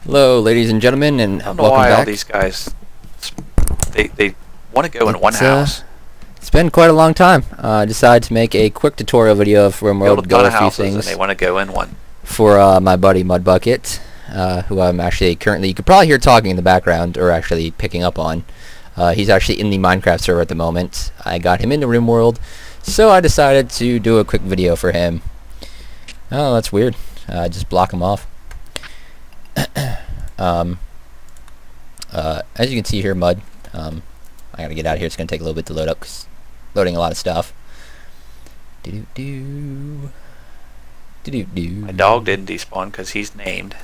Hello, ladies and gentlemen, and I don't know welcome why all back. these guys they want to go in one house. It's been quite a long time. I decided to make a quick tutorial video of Build a Rimworld, go ton over of a few houses and things they want to go in one. for my buddy Mudbucket, who I'm actually currently, you could probably hear talking in the background, or actually picking up on. He's actually in the Minecraft server at the moment. I got him into Rimworld, so I decided to do a quick video for him. Oh, that's weird. Just block him off. As you can see here, Mud. I gotta get out of here. It's gonna take a little bit to load up, 'cause loading a lot of stuff. My dog didn't despawn because he's named.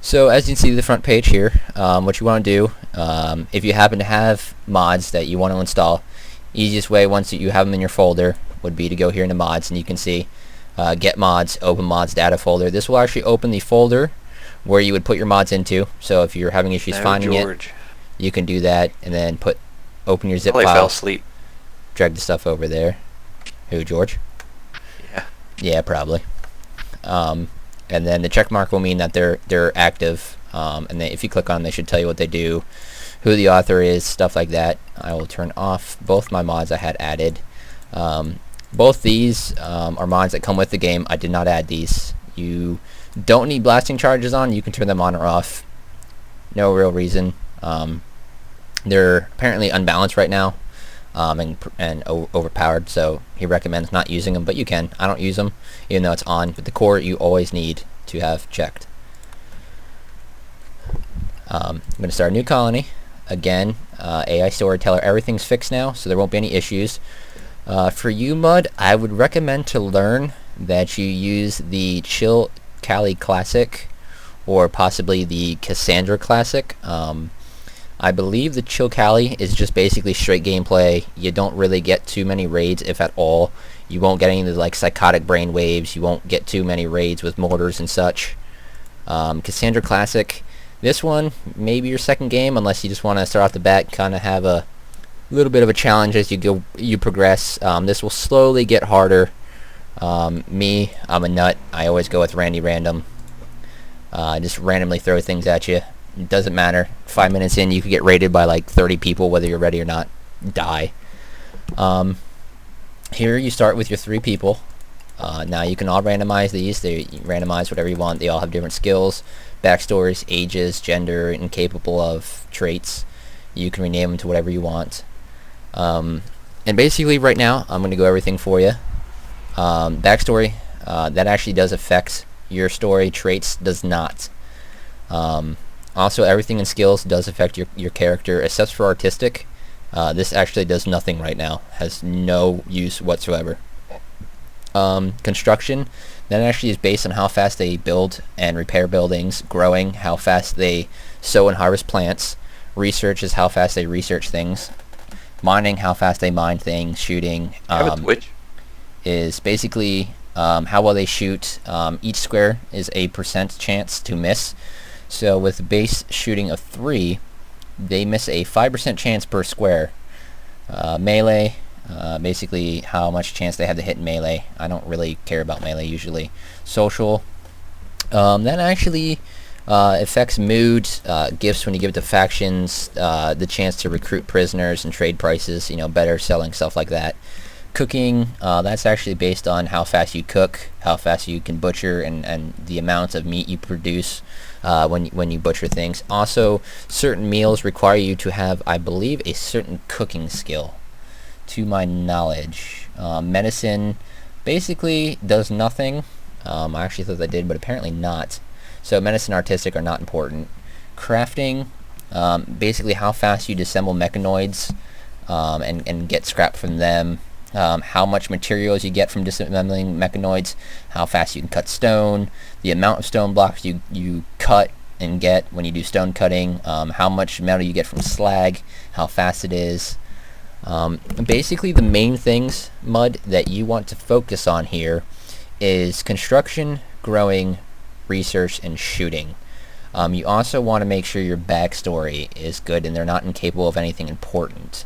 So as you can see the front page here, what you want to do, if you happen to have mods that you want to install, easiest way once you have them in your folder would be to go here into mods, and you can see get mods, open mods data folder. This will actually open the folder where you would put your mods into. So if you're having issues finding it, you can do that, and then open your zip Probably file. fell asleep. Drag the stuff over there. Who, George? Yeah. Yeah, probably. And then the check mark will mean that they're active. And if you click on them, they should tell you what they do, who the author is, stuff like that. I will turn off both my mods I had added. Both these are mods that come with the game. I did not add these. You don't need blasting charges on. You can turn them on or off. No real reason. They're apparently unbalanced right now, and overpowered, so he recommends not using them, but you can. I don't use them, even though it's on, but the core you always need to have checked. I'm going to start a new colony. Again, AI Storyteller, everything's fixed now, so there won't be any issues. For you, Mud, I would recommend to learn that you use the Chill Cali Classic, or possibly the Cassandra Classic. I believe the Chill Cali is just basically straight gameplay. You don't really get too many raids, if at all. You won't get any of the like psychotic brain waves. You won't get too many raids with mortars and such. Cassandra Classic, this one maybe your second game, unless you just want to start off the bat, kind of have a little bit of a challenge as you progress. This will slowly get harder. I'm a nut. I always go with random. Just randomly throw things at you. It doesn't matter. 5 minutes in, you could get raided by like 30 people, whether you're ready or not. Die. Here you start with your 3 people. Now you can all randomize these. They randomize whatever you want. They all have different skills, backstories, ages, gender, and capable of traits. You can rename them to whatever you want. And basically right now, I'm going to go everything for you. Backstory, that actually does affect your story. Traits does not. Also, everything in skills does affect your character, except for artistic. This actually does nothing right now. Has no use whatsoever. Construction, that actually is based on how fast they build and repair buildings. Growing, how fast they sow and harvest plants. Research is how fast they research things. Mining, how fast they mine things. Shooting is basically how well they shoot. Each square is a % chance to miss. So with base shooting of 3, they miss a 5% chance per square. Melee, basically how much chance they have to hit melee. I don't really care about melee usually. Social, that actually affects mood, gifts when you give it to factions, the chance to recruit prisoners and trade prices, better selling, stuff like that. Cooking, that's actually based on how fast you cook, how fast you can butcher, and the amount of meat you produce when you butcher things. Also, certain meals require you to have, I believe, a certain cooking skill, to my knowledge. Medicine basically does nothing. I actually thought that did, but apparently not. So medicine and artistic are not important. Crafting, basically how fast you disassemble mechanoids and get scrap from them. How much materials you get from disassembling mechanoids, how fast you can cut stone, the amount of stone blocks you cut and get when you do stone cutting, how much metal you get from slag, how fast it is. Basically the main things, Mud, that you want to focus on here is construction, growing, research, and shooting. You also want to make sure your backstory is good and they're not incapable of anything important.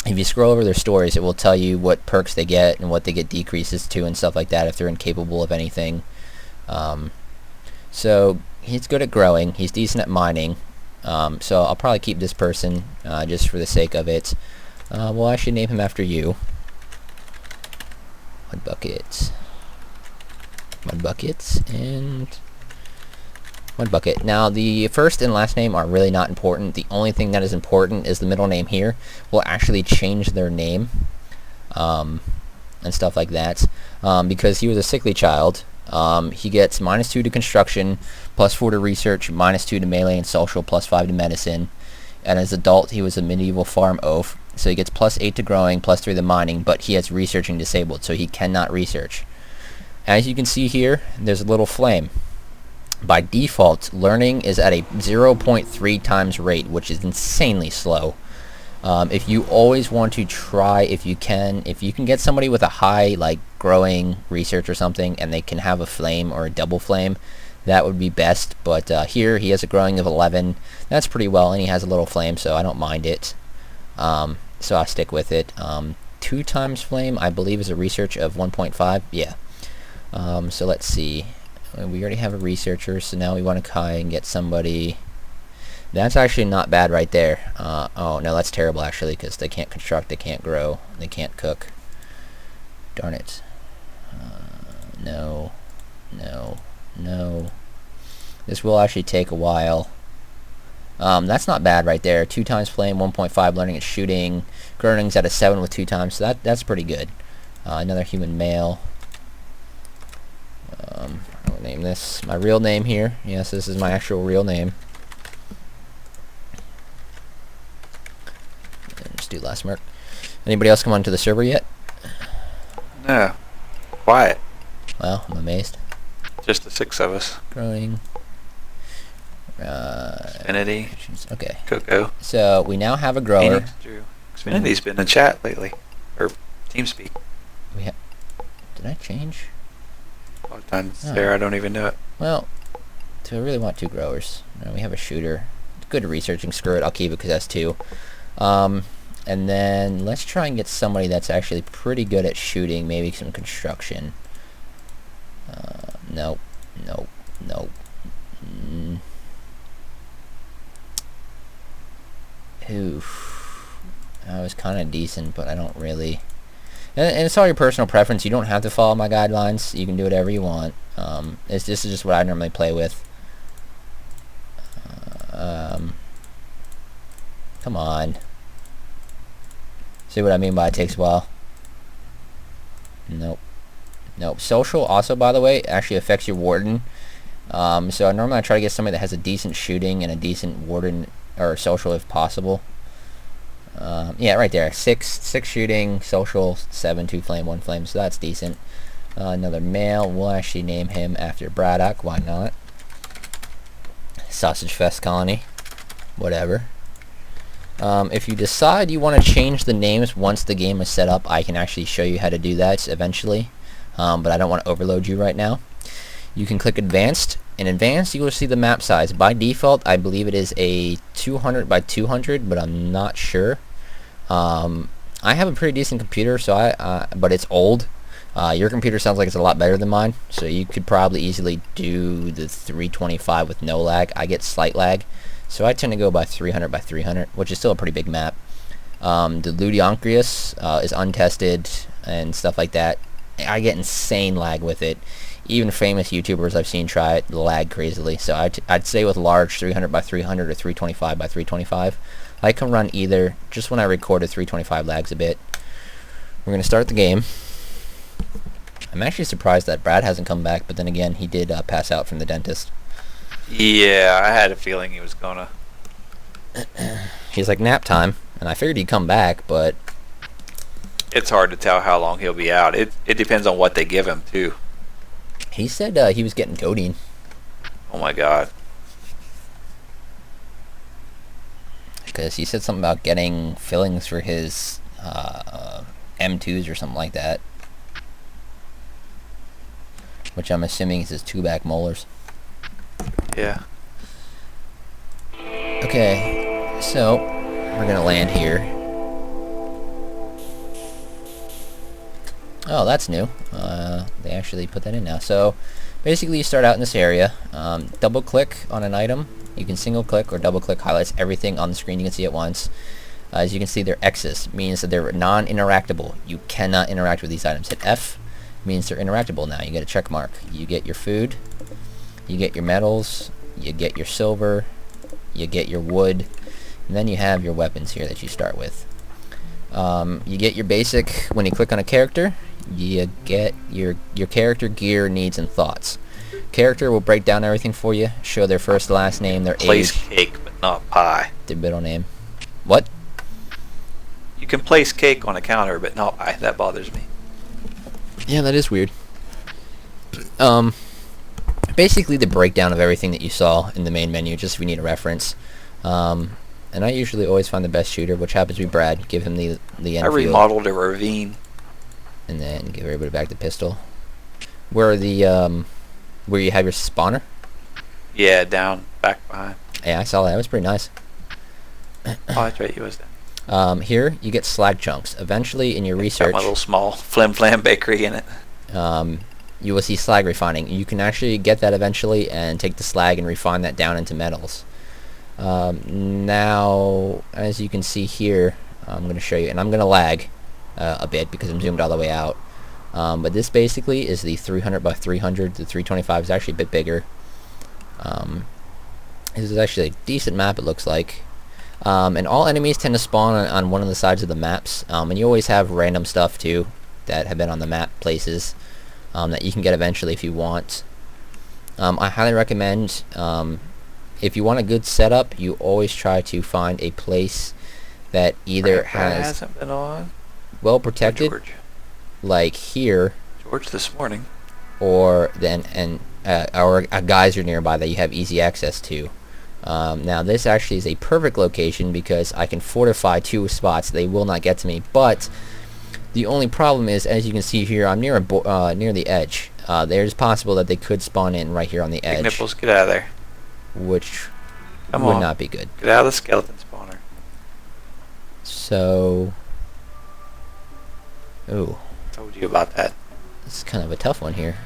If you scroll over their stories, it will tell you what perks they get and what they get decreases to and stuff like that if they're incapable of anything. So he's good at growing. He's decent at mining. So I'll probably keep this person just for the sake of it. Well, I should name him after you. Mudbucket. Mudbucket and Mudbucket. Now, the first and last name are really not important. The only thing that is important is the middle name here. We'll actually change their name and stuff like that. Because he was a sickly child, he gets -2 to construction, +4 to research, -2 to melee and social, +5 to medicine. And as an adult, he was a medieval farm oaf. So he gets +8 to growing, +3 to mining, but he has researching disabled, so he cannot research. As you can see here, there's a little flame. By default, learning is at a 0.3 times rate, which is insanely slow. If you always want to try, if you can get somebody with a high, like, growing research or something, and they can have a flame or a double flame, that would be best. But here, he has a growing of 11. That's pretty well, and he has a little flame, so I don't mind it. So I'll stick with it. 2 times flame, I believe, is a research of 1.5. Yeah. So let's see. We already have a researcher, so now we want to try and get somebody. That's actually not bad right there. Oh, no, that's terrible, actually, because they can't construct, they can't grow, they can't cook. Darn it. No. No. No. This will actually take a while. That's not bad right there. 2 times flame, 1.5 learning and shooting. Groaning's at a 7 with 2 times, so that's pretty good. Another human male. I'll name this my real name here. Yes, this is my actual real name. And just do last mark. Anybody else come onto the server yet? No. Quiet. Well, I'm amazed. Just the 6 of us. Growing. Xfinity. Okay. Coco. So we now have a grower. Phoenix, Drew. Xfinity's been in chat lately. Or TeamSpeak. Did I change? A lot of times there, I don't even know it. Well, do I really want 2 growers? No, we have a shooter. Good at researching. Screw it. I'll keep it because that's 2. And then let's try and get somebody that's actually pretty good at shooting. Maybe some construction. Nope. Nope. Nope. Oof. I was kind of decent, but I don't really. And it's all your personal preference. You don't have to follow my guidelines. You can do whatever you want. This is just what I normally play with. Come on. See what I mean by it takes a while? Nope. Nope. Social also, by the way, actually affects your warden. So normally I try to get somebody that has a decent shooting and a decent warden or social if possible. Yeah, right there. 6 shooting, social, 7, 2 flame, 1 flame. So that's decent. Another male. We'll actually name him after Braddock. Why not? Sausage Fest Colony. Whatever. If you decide you want to change the names once the game is set up, I can actually show you how to do that eventually. But I don't want to overload you right now. You can click Advanced. In Advanced, you will see the map size. By default, I believe it is a 200 by 200, but I'm not sure. I have a pretty decent computer, so but it's old. Your computer sounds like it's a lot better than mine, so you could probably easily do the 325 with no lag. I get slight lag, so I tend to go by 300 by 300, which is still a pretty big map. The Ludioncreus is untested and stuff like that. I get insane lag with it. Even famous YouTubers I've seen try it lag crazily. So I'd say with large 300 by 300 or 325 by 325, I can run either. Just when I recorded 325 lags a bit. We're going to start the game. I'm actually surprised that Brad hasn't come back, but then again, he did pass out from the dentist. Yeah, I had a feeling he was gonna. He's like, nap time, and I figured he'd come back, but It's hard to tell how long he'll be out. It depends on what they give him, too. he said he was getting codeine. Oh my god. Because he said something about getting fillings for his M2s or something like that. Which I'm assuming is his 2-back molars. Yeah. Okay, so we're gonna land here. Oh, that's new. They actually put that in now. So Basically, you start out in this area. Double click on an item. You can single click or double click, highlights everything on the screen you can see at once. As you can see, they're X's, means that they're non-interactable. You cannot interact with these items. Hit F, means they're interactable now. You get a check mark. You get your food, you get your metals, you get your silver, you get your wood, and then you have your weapons here that you start with. You get your basic, when you click on a character, you get your character gear, needs, and thoughts. Character will break down everything for you, show their first, last name, their Place age, cake, but not pie. their middle name. What? You can place cake on a counter, but not pie. That bothers me. Yeah, that is weird. Basically the breakdown of everything that you saw in the main menu, just if you need a reference. And I usually always find the best shooter, which happens to be Brad. Give him the I Enfield. remodeled a ravine. And then give everybody back the pistol. Where you have your spawner? Yeah, down, back behind. Yeah, I saw that. It was pretty nice. Oh, that's right, he was down. Here, you get slag chunks. Eventually, in your Got research, my little small flim flam bakery in it. you will see slag refining. You can actually get that eventually and take the slag and refine that down into metals. Now, as you can see here, I'm going to show you, and I'm going to lag a bit because I'm zoomed all the way out. But this basically is the 300 by 300. The 325 is actually a bit bigger. This is actually a decent map, it looks like. And all enemies tend to spawn on one of the sides of the maps. And you always have random stuff too that have been on the map places that you can get eventually if you want. I highly recommend, if you want a good setup, you always try to find a place that either hasn't been on. well protected, George. like here, George this morning. or a geyser nearby that you have easy access to. Now this actually is a perfect location because I can fortify 2 spots. They will not get to me, but the only problem is, as you can see here, I'm near near the edge. There's possible that they could spawn in right here on the edge, Big nipples, get out of there. which Come would on. not be good. Get out of the skeleton spawner. So, ooh, Told you about that. this is kind of a tough one here.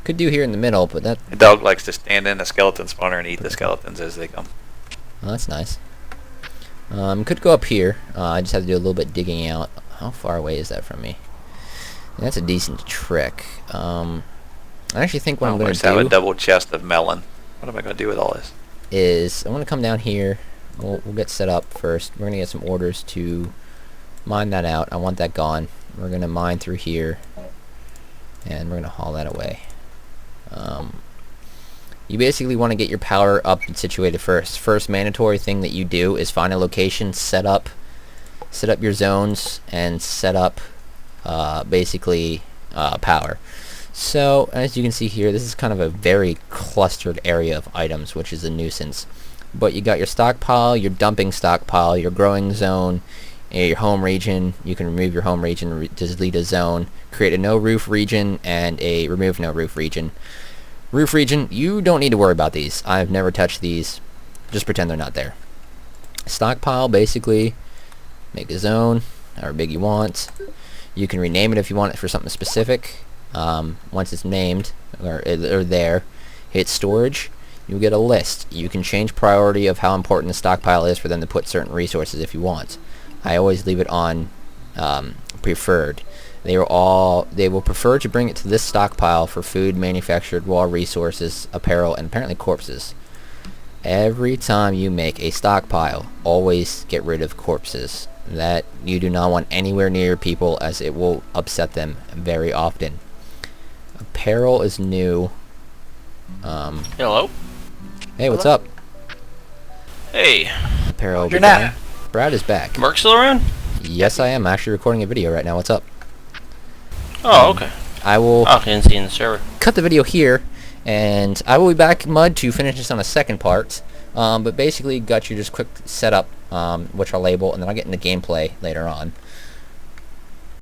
Could do here in the middle, but that, The dog likes to stand in a skeleton spawner and eat the skeletons as they come. well, that's nice. Could go up here. I just have to do a little bit digging out. How far away is that from me? That's a decent trick. I actually think what I'm going almost to have a do double chest of melon. What am I going to do with all this? is I'm going to come down here. We'll get set up first. We're going to get some orders to mine that out. I want that gone. We're going to mine through here, and we're going to haul that away. You basically want to get your power up and situated first. First mandatory thing that you do is find a location, set up your zones, and set up basically power. So as you can see here, this is kind of a very clustered area of items, which is a nuisance. But you got your stockpile, your dumping stockpile, your growing zone, your home region. You can remove your home region, delete a zone, create a no roof region, and a remove no roof region. Roof region, you don't need to worry about these. I've never touched these. Just pretend they're not there. Stockpile, basically, make a zone, however big you want. You can rename it if you want it for something specific. Once it's named, or there, hit storage. You'll get a list. You can change priority of how important the stockpile is for them to put certain resources if you want. I always leave it on preferred. They will prefer to bring it to this stockpile for food, manufactured raw resources, apparel, and apparently corpses. Every time you make a stockpile, always get rid of corpses. That you do not want anywhere near people, as it will upset them very often. Apparel is new. Hello? Hey, what's up? Hey, Apparel. You're not. Brad is back. Mark still around? Yes, I am actually recording a video right now. What's up? Oh, okay. I will Oh, I didn't see in the server. cut the video here, and I will be back, Mud, to finish this on a second part. But basically, got you just quick setup, which I'll label, and then I'll get into gameplay later on.